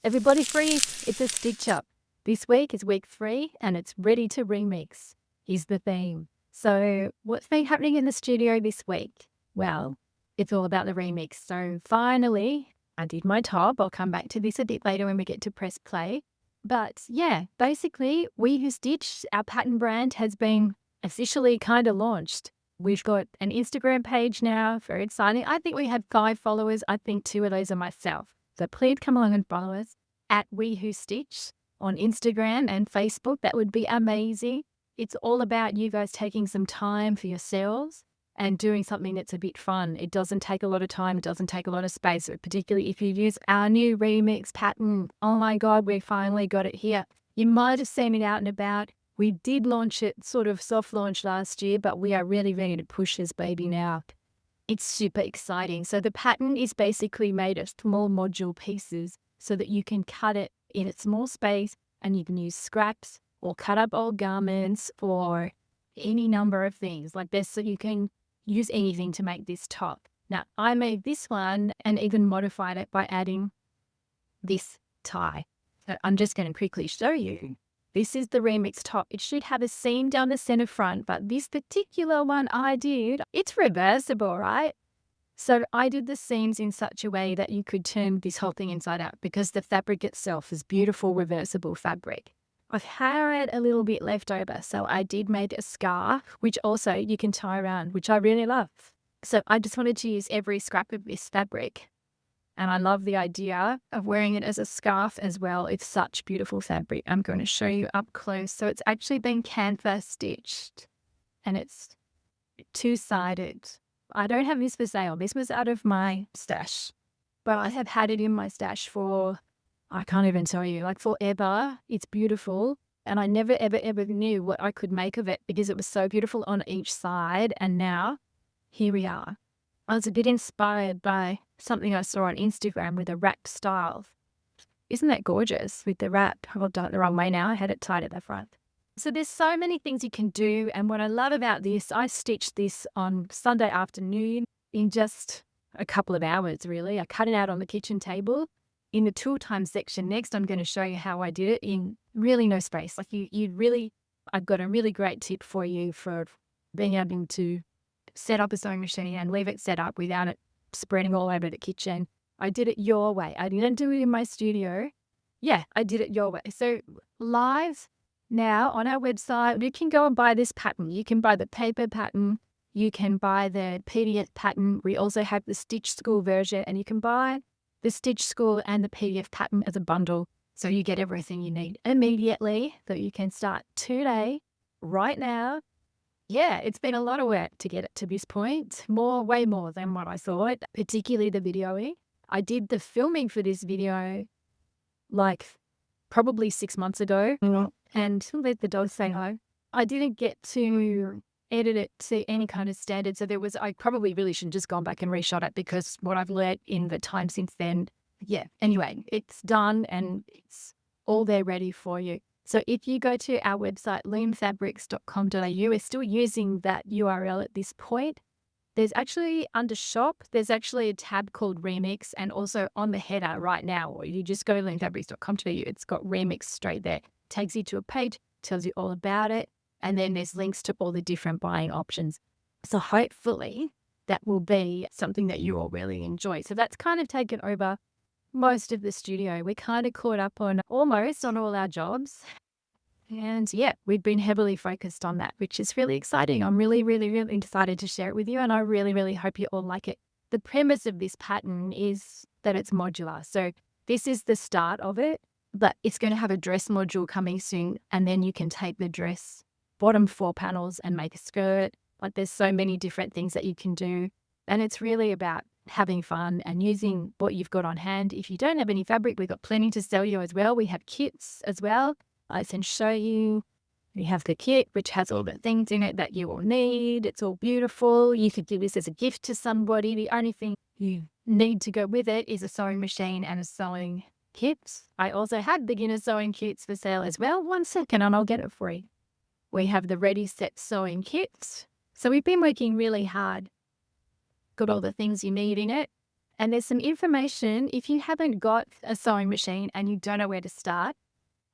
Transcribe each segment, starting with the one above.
Everybody freeze, it's a stitch up. This week is week 3 and it's ready to remix, is the theme. So what's been happening in the studio this week? Well, it's all about the remix. So finally, I did my top. I'll come back to this a bit later when we get to press play. But yeah, basically, We Who Stitch, our pattern brand, has been officially kind of launched. We've got an Instagram page now, very exciting. I think we have 5 followers. I think 2 of those are myself. So please come along and follow us at We Who Stitch on Instagram and Facebook. That would be amazing. It's all about you guys taking some time for yourselves and doing something that's a bit fun. It doesn't take a lot of time. It doesn't take a lot of space, particularly if you use our new remix pattern. Oh my God, we finally got it here. You might have seen it out and about. We did launch it, sort of soft launch last year, but we are really ready to push this baby now. It's super exciting. So the pattern is basically made of small module pieces so that you can cut it in a small space and you can use scraps or cut up old garments or any number of things like this. So you can use anything to make this top. Now, I made this one and even modified it by adding this tie. So I'm just going to quickly show you. This is the remix top. It should have a seam down the center front, but this particular one I did, it's reversible, right? So I did the seams in such a way that you could turn this whole thing inside out because the fabric itself is beautiful reversible fabric. I've had a little bit left over, so I did make a scarf, which also you can tie around, which I really love. So I just wanted to use every scrap of this fabric. And I love the idea of wearing it as a scarf as well. It's such beautiful fabric. I'm going to show you up close. So it's actually been canvas stitched and it's 2-sided. I don't have this for sale. This was out of my stash, but I have had it in my stash for, I can't even tell you, like forever. It's beautiful. And I never, ever knew what I could make of it because it was so beautiful on each side. And now here we are. I was a bit inspired by something I saw on Instagram with a wrap style. Isn't that gorgeous with the wrap? I've done it the wrong way now. I had it tied at the front. So there's so many things you can do. And what I love about this, I stitched this on Sunday afternoon in just a couple of hours, really. I cut it out on the kitchen table. In the tool time section next, I'm going to show you how I did it in really no space. Like I've got a really great tip for you for being able to set up a sewing machine and leave it set up without it spreading all over the kitchen. I did it your way. I didn't do it in my studio. Yeah, I did it your way. So live now on our website, you can go and buy this pattern. You can buy the paper pattern. You can buy the PDF pattern. We also have the Stitch School version, and you can buy the Stitch School and the PDF pattern as a bundle. So you get everything you need immediately, so you can start today, right now. Yeah, it's been a lot of work to get it to this point, way more than what I thought, particularly the videoing. I did the filming for this video like probably 6 months ago, and let the dog say hi. I didn't get to edit it to any kind of standard, so I probably really should have just gone back and reshot it because what I've learned in the time since then, yeah. Anyway, it's done and it's all there ready for you. So if you go to our website, loomfabrics.com.au, we're still using that URL at this point. There's actually, under shop, there's actually a tab called Remix, and also on the header right now, or you just go to loomfabrics.com.au, it's got Remix straight there. Takes you to a page, tells you all about it, and then there's links to all the different buying options. So hopefully that will be something that you all really enjoy. So that's kind of taken over most of the studio. We're kind of caught up on almost on all our jobs. And yeah, we've been heavily focused on that, which is really exciting. I'm really excited to share it with you. And I really hope you all like it. The premise of this pattern is that it's modular. So this is the start of it, but it's going to have a dress module coming soon. And then you can take the dress bottom 4 panels and make a skirt. Like there's so many different things that you can do. And it's really about having fun and using what you've got on hand. If you don't have any fabric, we've got plenty to sell you as well. We have kits as well. I can show you. We have the kit, which has all the things in it that you will need. It's all beautiful. You could do this as a gift to somebody. The only thing you need to go with it is a sewing machine and a sewing kit. I also have beginner sewing kits for sale as well. 1 second and I'll get it for you. We have the ready set sewing kits. So we've been working really hard. Got all the things you need in it. And there's some information if you haven't got a sewing machine and you don't know where to start.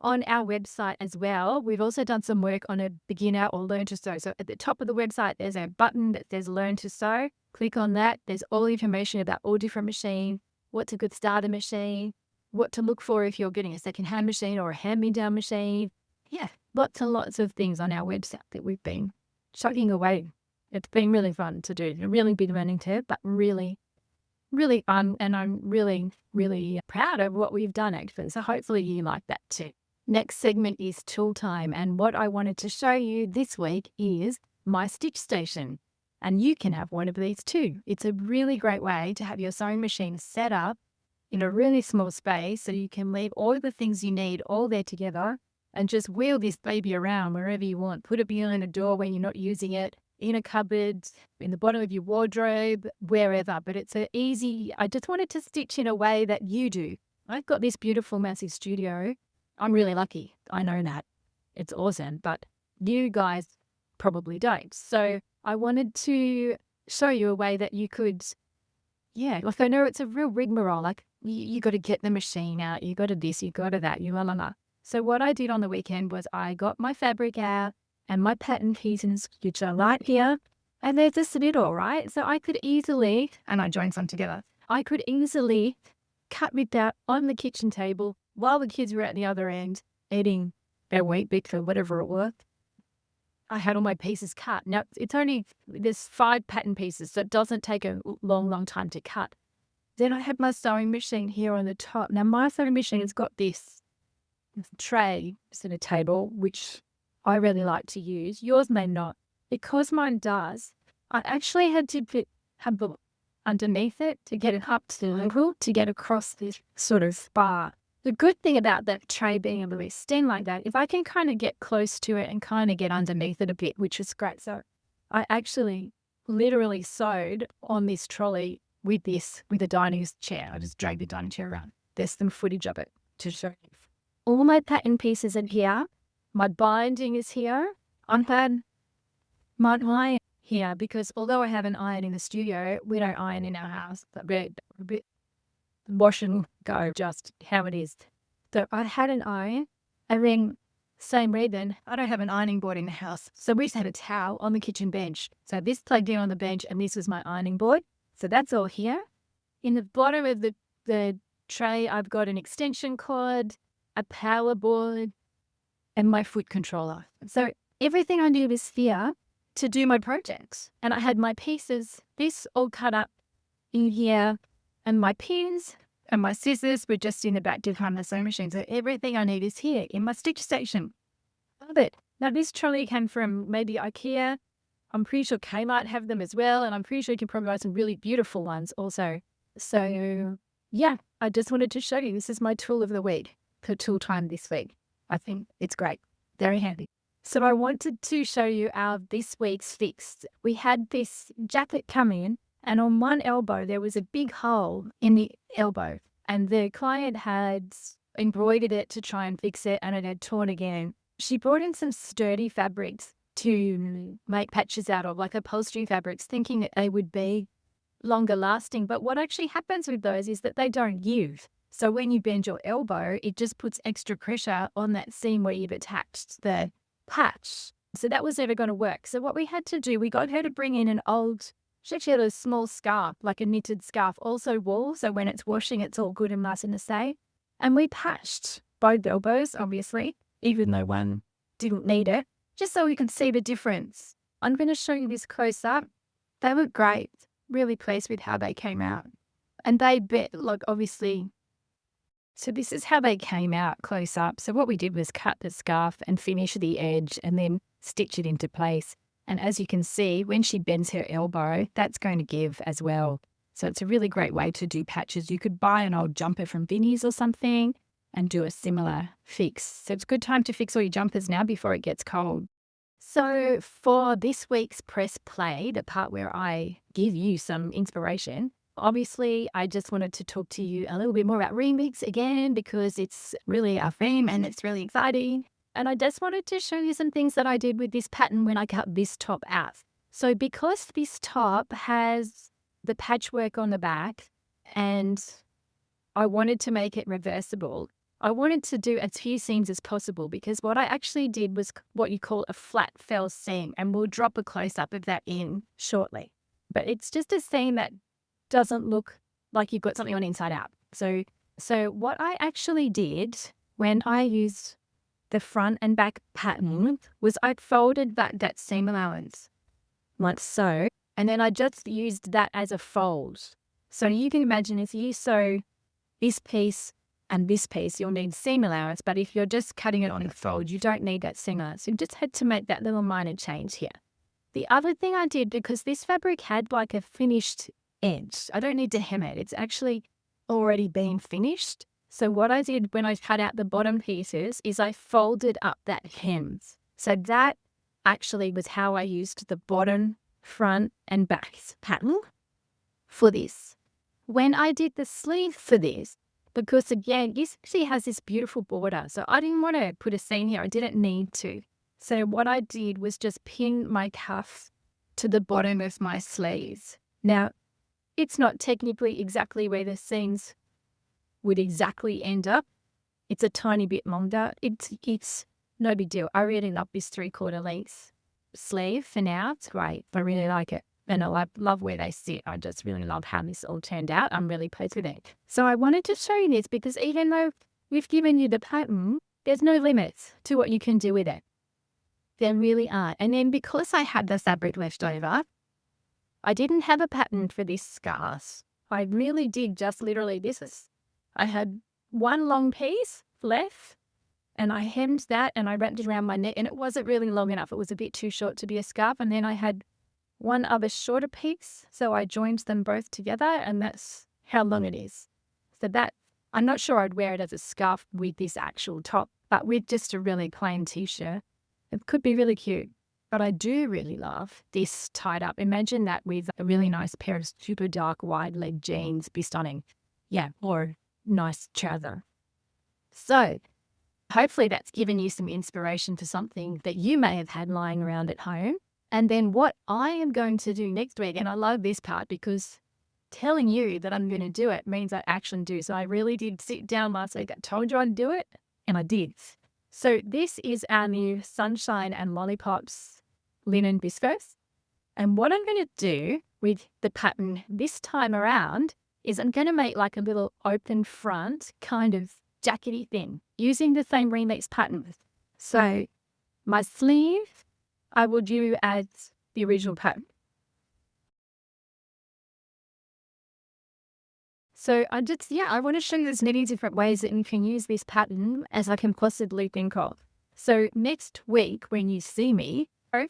On our website as well, we've also done some work on a beginner or learn to sew. So at the top of the website, there's a button that says learn to sew. Click on that. There's all the information about all different machines, what's a good starter machine, what to look for if you're getting a second-hand machine or a hand-me-down machine. Yeah, lots and lots of things on our website that we've been chucking away. It's been really fun to do. A really big learning curve, but really, really fun. And I'm really, really proud of what we've done, actually. So hopefully you like that too. Next segment is tool time. And what I wanted to show you this week is my stitch station. And you can have one of these too. It's a really great way to have your sewing machine set up in a really small space so you can leave all the things you need all there together and just wheel this baby around wherever you want. Put it behind a door when you're not using it, in a cupboard, in the bottom of your wardrobe, wherever. But it's I just wanted to stitch in a way that you do. I've got this beautiful, massive studio. I'm really lucky. I know that. It's awesome. But you guys probably don't. So I wanted to show you a way that you could, like I know it's a real rigmarole. Like you got to get the machine out. You got to this, you got to that, you la la la. So what I did on the weekend was I got my fabric out and my pattern pieces, which are right here. And there's a spindle, right? So I could easily, and I joined some together, I could easily cut with that on the kitchen table while the kids were at the other end eating their Weet-Bix or whatever it was. I had all my pieces cut. Now, there's 5 pattern pieces, so it doesn't take a long time to cut. Then I had my sewing machine here on the top. Now, my sewing machine has got this tray sort of table, which I really like to use. Yours may not. Because mine does, I actually had to have underneath it to get it up to the level to get across this sort of bar. The good thing about that tray being able to extend like that, if I can kind of get close to it and kind of get underneath it a bit, which is great. So I actually literally sewed on this trolley with a dining chair. I just dragged the dining chair around. There's some footage of it to show you. All my pattern pieces are here. My binding is here. I've had my iron here because although I have an iron in the studio, we don't iron in our house. A bit wash and go, just how it is. So I had an iron, and then same reason, I don't have an ironing board in the house. So we just had a towel on the kitchen bench. So this plugged in on the bench, and this was my ironing board. So that's all here. In the bottom of the tray, I've got an extension cord, a power board, and my foot controller. So everything I knew was here to do my projects. And I had my pieces, this all cut up in here, and my pins and my scissors were just in the back behind the sewing machine. So everything I need is here in my stitch station. Love it. Now this trolley came from maybe IKEA. I'm pretty sure Kmart have them as well. And I'm pretty sure you can probably buy some really beautiful ones also. So yeah, I just wanted to show you. This is my tool of the week for tool time this week. I think it's great. Very handy. So I wanted to show you our this week's fix. We had this jacket come in, and on one elbow there was a big hole in the elbow, and the client had embroidered it to try and fix it, and it had torn again. She brought in some sturdy fabrics to make patches out of, like upholstery fabrics, thinking that they would be longer lasting. But what actually happens with those is that they don't give. So when you bend your elbow, it just puts extra pressure on that seam where you've attached the patch. So that was never going to work. So what we had to do, we got her to bring in an old, she actually had a small scarf, like a knitted scarf, also wool. So when it's washing, it's all good and nice and safe. And we patched both elbows, obviously, even though one didn't need it, just so we can see the difference. I'm going to show you this close up. They look great. Really pleased with how they came out. And they obviously. So this is how they came out close up. So what we did was cut the scarf and finish the edge and then stitch it into place. And as you can see, when she bends her elbow, that's going to give as well. So it's a really great way to do patches. You could buy an old jumper from Vinnie's or something and do a similar fix. So it's a good time to fix all your jumpers now before it gets cold. So for this week's press play, the part where I give you some inspiration, obviously, I just wanted to talk to you a little bit more about REMIX again because it's really our theme and it's really exciting. And I just wanted to show you some things that I did with this pattern when I cut this top out. So because this top has the patchwork on the back and I wanted to make it reversible. I wanted to do as few seams as possible because what I actually did was what you call a flat fell seam, and we'll drop a close-up of that in shortly. But it's just a seam that doesn't look like you've got something on inside out. So what I actually did when I used the front and back pattern was I folded that seam allowance like so, and then I just used that as a fold. So you can imagine if you sew this piece and this piece, you'll need seam allowance, but if you're just cutting it on a fold, you don't need that seam allowance. You just had to make that little minor change here. The other thing I did, because this fabric had like a finished edge, I don't need to hem it. It's actually already been finished. So what I did when I cut out the bottom pieces is I folded up that hem. So that actually was how I used the bottom, front, and back pattern for this. When I did the sleeve for this, because again, this actually has this beautiful border, so I didn't want to put a seam here. I didn't need to. So what I did was just pin my cuff to the bottom of my sleeves. Now, it's not technically exactly where the seams would exactly end up. It's a tiny bit longer. It's no big deal. I really love this 3/4 length sleeve for now. It's great. I really like it. And I love where they sit. I just really love how this all turned out. I'm really pleased with it. So I wanted to show you this because even though we've given you the pattern, there's no limits to what you can do with it. There really aren't. And then because I had the fabric left over, I didn't have a pattern for this scarf. I really did just literally I had one long piece left and I hemmed that and I wrapped it around my neck, and it wasn't really long enough. It was a bit too short to be a scarf. And then I had one other shorter piece, so I joined them both together, and that's how long it is. So that, I'm not sure I'd wear it as a scarf with this actual top, but with just a really plain t-shirt, it could be really cute. But I do really love this tied up. Imagine that with a really nice pair of super dark wide leg jeans. Be stunning. Yeah, or nice trouser. So hopefully that's given you some inspiration for something that you may have had lying around at home. And then what I am going to do next week, and I love this part because telling you that I'm going to do it means I actually do. So I really did sit down last week. I told you I'd do it, and I did. So this is our new Sunshine and Lollipops linen viscose. And what I'm going to do with the pattern this time around is I'm going to make like a little open front kind of jackety thing using the same REMIX pattern. So my sleeve, I will do as the original pattern. So I want to show you as many different ways that you can use this pattern as I can possibly think of. So next week when you see me, I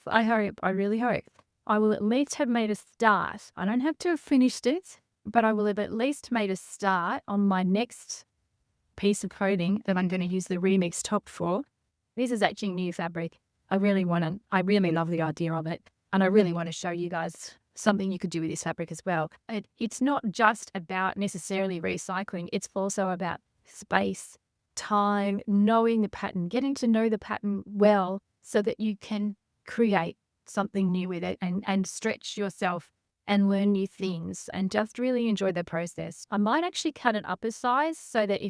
really hope, I will at least have made a start. I don't have to have finished it, but I will have at least made a start on my next piece of clothing that I'm going to use the REMIX top for. This is actually new fabric. I really love the idea of it. And I really want to show you guys something you could do with this fabric as well. It's not just about necessarily recycling. It's also about space, time, knowing the pattern, getting to know the pattern well so that you can create something new with it and stretch yourself and learn new things and just really enjoy the process. I might actually cut it up a size so that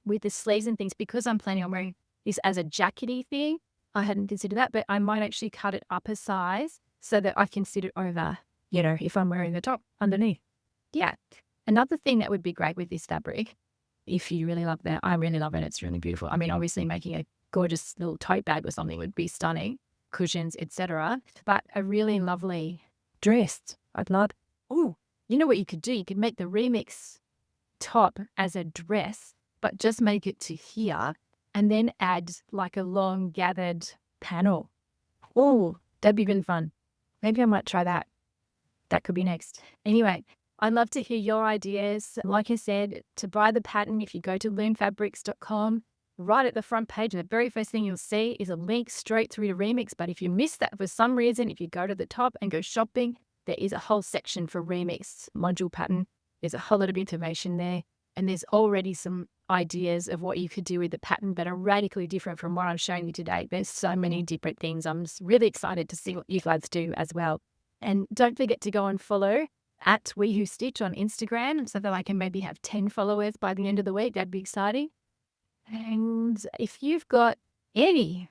with the sleeves and things, because I'm planning on wearing this as a jackety thing, I hadn't considered that, but I might actually cut it up a size so that I can sit it over, if I'm wearing the top underneath. Yeah. Another thing that would be great with this fabric, if you really love that, I really love it. It's really beautiful. I mean, obviously making a gorgeous little tote bag or something would be stunning, cushions, etc. But a really lovely dress, I'd love. Oh, you know what you could do? You could make the REMIX top as a dress, but just make it to here and then add like a long gathered panel. Oh, that'd be really fun. Maybe I might try that. That could be next. Anyway, I'd love to hear your ideas. Like I said, to buy the pattern, if you go to loomfabrics.com, right at the front page, the very first thing you'll see is a link straight through to REMIX. But if you miss that for some reason, if you go to the top and go shopping, there is a whole section for REMIX module pattern. There's a whole lot of information there. And there's already some ideas of what you could do with the pattern that are radically different from what I'm showing you today. There's so many different things. I'm really excited to see what you guys do as well. And don't forget to go and follow at We Who Stitch on Instagram so that I can maybe have 10 followers by the end of the week. That'd be exciting. And if you've got any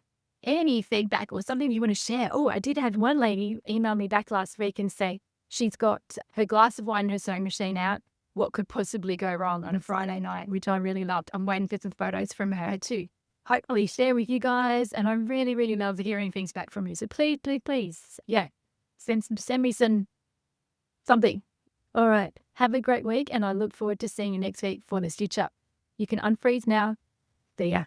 feedback or something you want to share. Oh, I did have one lady email me back last week and say she's got her glass of wine and her sewing machine out. What could possibly go wrong on a Friday night, which I really loved. I'm waiting for some photos from her too. Hopefully share with you guys. And I really, really love hearing things back from you. So please, please, please, yeah, send me some something. All right. Have a great week. And I look forward to seeing you next week for the Stitch Up. You can unfreeze now. See ya.